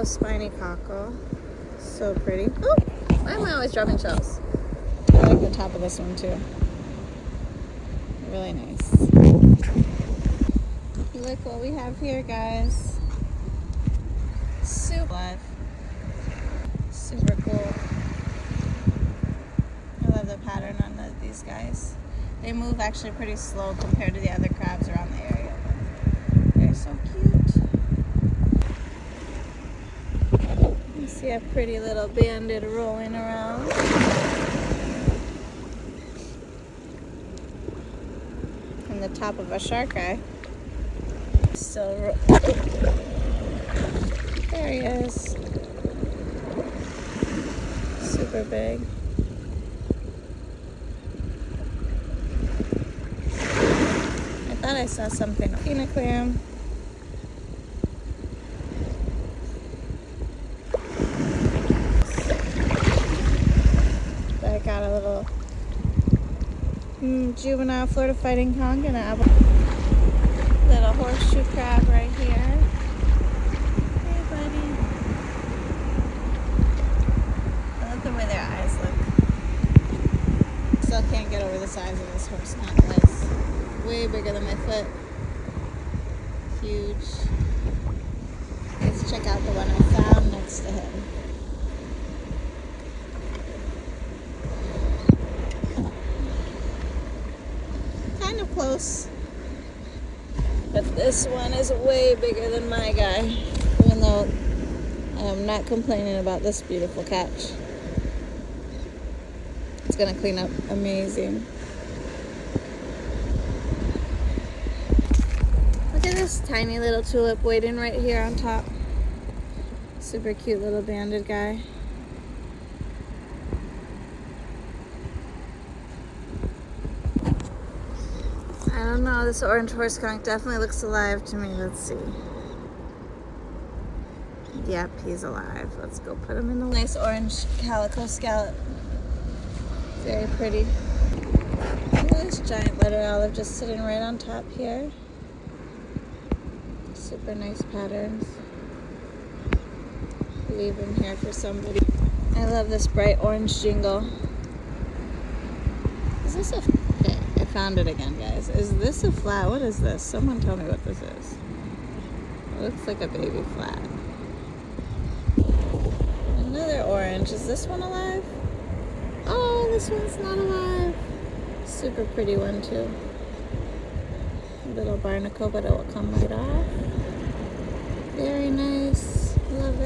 spiny cockle. So pretty. Oh, why am I always dropping shells? I like the top of this one too. Really nice. Look what we have here, guys. Super live. Super cool. I love the pattern on these guys. They move actually pretty slow compared to the other crabs around the area. They're so cute. You see a pretty little banded rolling around. From the top of a shark eye. Still there he is. Super big. I thought I saw something. Peanut clam. I got a little juvenile Florida fighting conch and a little horseshoe crab right here. Hey, buddy. I love the way their eyes look. Still can't get over the size of this horse conch. It's way bigger than my foot. Huge. Let's check out the one I found next to him. Kind of close. But this one is way bigger than my guy. Even though I'm not complaining about this beautiful catch. It's gonna clean up amazing. Look at this tiny little tulip waiting right here on top. Super cute little banded guy. I don't know, this orange horse conch definitely looks alive to me. Let's see. Yep, he's alive. Let's go put him in the nice orange calico scallop. Very pretty. Look at this giant letter olive just sitting right on top here. Super nice patterns. Leave him here for somebody. I love this bright orange jingle. Is this a... Okay, I found it again, guys. Is this a flat? What is this? Someone tell me what this is. It looks like a baby flat. Another orange. Is this one alive? Oh, this one's not alive. Super pretty one too. A little barnacle, but it will come right off. Very nice. Love it.